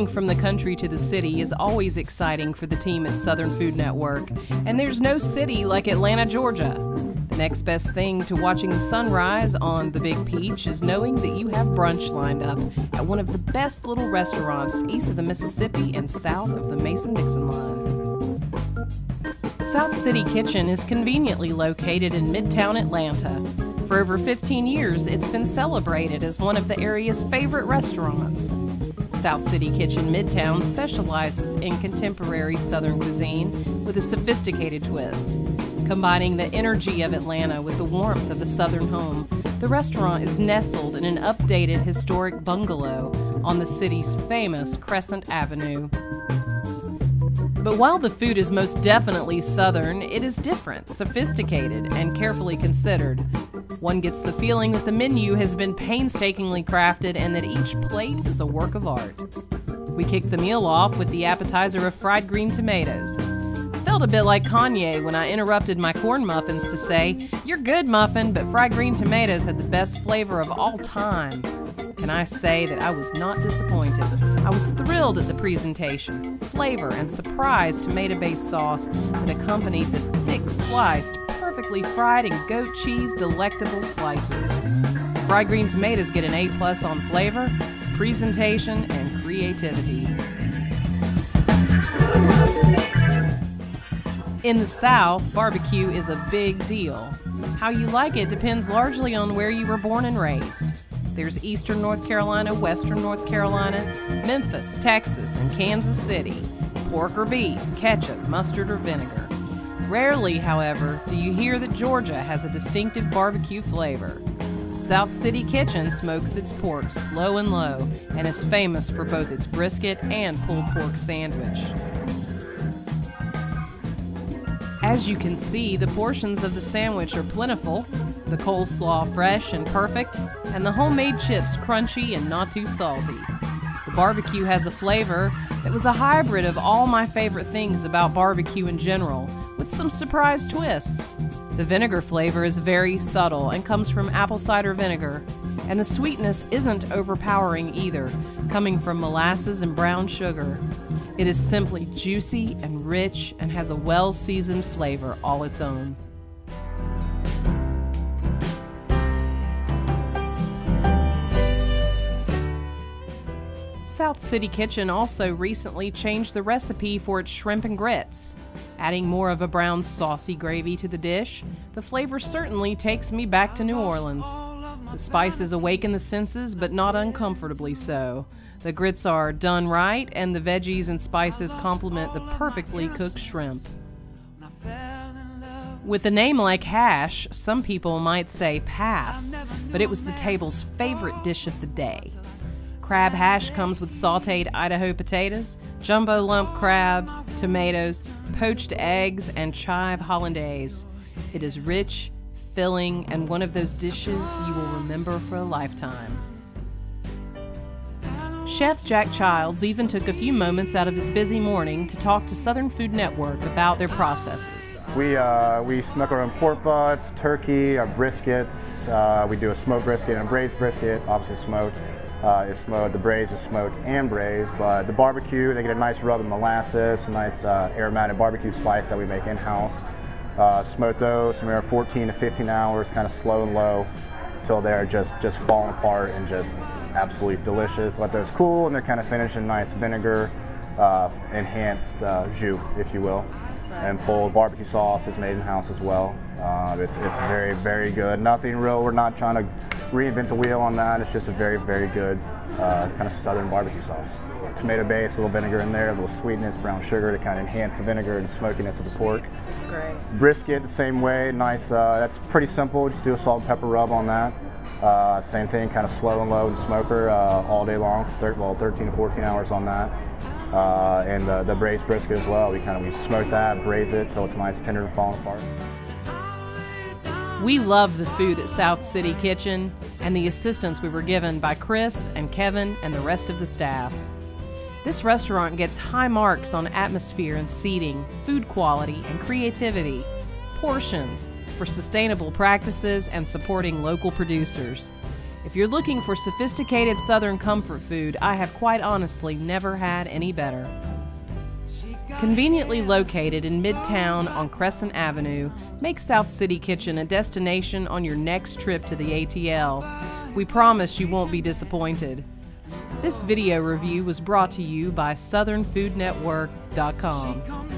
Traveling from the country to the city is always exciting for the team at Southern Food Network, and there's no city like Atlanta, Georgia. The next best thing to watching the sunrise on the Big Peach is knowing that you have brunch lined up at one of the best little restaurants east of the Mississippi and south of the Mason-Dixon line. South City Kitchen is conveniently located in Midtown Atlanta. For over 15 years, it's been celebrated as one of the area's favorite restaurants. South City Kitchen Midtown specializes in contemporary Southern cuisine with a sophisticated twist. Combining the energy of Atlanta with the warmth of a Southern home, the restaurant is nestled in an updated historic bungalow on the city's famous Crescent Avenue. But while the food is most definitely Southern, it is different, sophisticated, and carefully considered. One gets the feeling that the menu has been painstakingly crafted and that each plate is a work of art. We kicked the meal off with the appetizer of fried green tomatoes. It felt a bit like Kanye when I interrupted my corn muffins to say, "You're good, muffin, but fried green tomatoes had the best flavor of all time." Can I say that I was not disappointed? I was thrilled at the presentation, flavor, and surprise tomato-based sauce that accompanied the thick-sliced, perfectly fried and goat cheese delectable slices. Fried green tomatoes get an A+ on flavor, presentation, and creativity. In the South, barbecue is a big deal. How you like it depends largely on where you were born and raised. There's Eastern North Carolina, Western North Carolina, Memphis, Texas, and Kansas City. Pork or beef, ketchup, mustard, or vinegar. Rarely, however, do you hear that Georgia has a distinctive barbecue flavor. South City Kitchen smokes its pork slow and low and is famous for both its brisket and pulled pork sandwich. As you can see, the portions of the sandwich are plentiful, the coleslaw fresh and perfect, and the homemade chips crunchy and not too salty. The barbecue has a flavor that was a hybrid of all my favorite things about barbecue in general, with some surprise twists. The vinegar flavor is very subtle and comes from apple cider vinegar, and the sweetness isn't overpowering either, coming from molasses and brown sugar. It is simply juicy and rich and has a well-seasoned flavor all its own. South City Kitchen also recently changed the recipe for its shrimp and grits. Adding more of a brown saucy gravy to the dish, the flavor certainly takes me back to New Orleans. The spices awaken the senses, but not uncomfortably so. The grits are done right, and the veggies and spices complement the perfectly cooked shrimp. With a name like hash, some people might say pass, but it was the table's favorite dish of the day. Crab hash comes with sautéed Idaho potatoes, jumbo lump crab, tomatoes, poached eggs, and chive hollandaise. It is rich, filling, and one of those dishes you will remember for a lifetime. Chef Jack Childs even took a few moments out of his busy morning to talk to Southern Food Network about their processes. We smoke our own pork butts, turkey, our briskets. We do a smoked brisket and a braised brisket, obviously smoked. The braised is smoked and braised, but the barbecue, they get a nice rub of molasses, a nice aromatic barbecue spice that we make in-house. Smoke those somewhere 14 to 15 hours, kind of slow and low, until they're just falling apart and just absolutely delicious. Let those cool, and they're kind of finished in nice vinegar, enhanced jus, if you will. And pulled barbecue sauce is made in-house as well. It's very, very good. Nothing real, we're not trying to reinvent the wheel on that. It's just a very, very good kind of Southern barbecue sauce. Tomato base, a little vinegar in there, a little sweetness, brown sugar to kind of enhance the vinegar and smokiness of the pork. That's great. Brisket, the same way, nice. That's pretty simple. Just do a salt and pepper rub on that. Same thing, kind of slow and low in the smoker all day long. 13 to 14 hours on that. And the braised brisket as well. We smoke that, braise it till it's nice, tender, and falling apart. We love the food at South City Kitchen and the assistance we were given by Chris and Kevin and the rest of the staff. This restaurant gets high marks on atmosphere and seating, food quality and creativity, portions, for sustainable practices and supporting local producers. If you're looking for sophisticated Southern comfort food, I have quite honestly never had any better. Conveniently located in Midtown on Crescent Avenue, make South City Kitchen a destination on your next trip to the ATL. We promise you won't be disappointed. This video review was brought to you by SouthernFoodNetwork.com.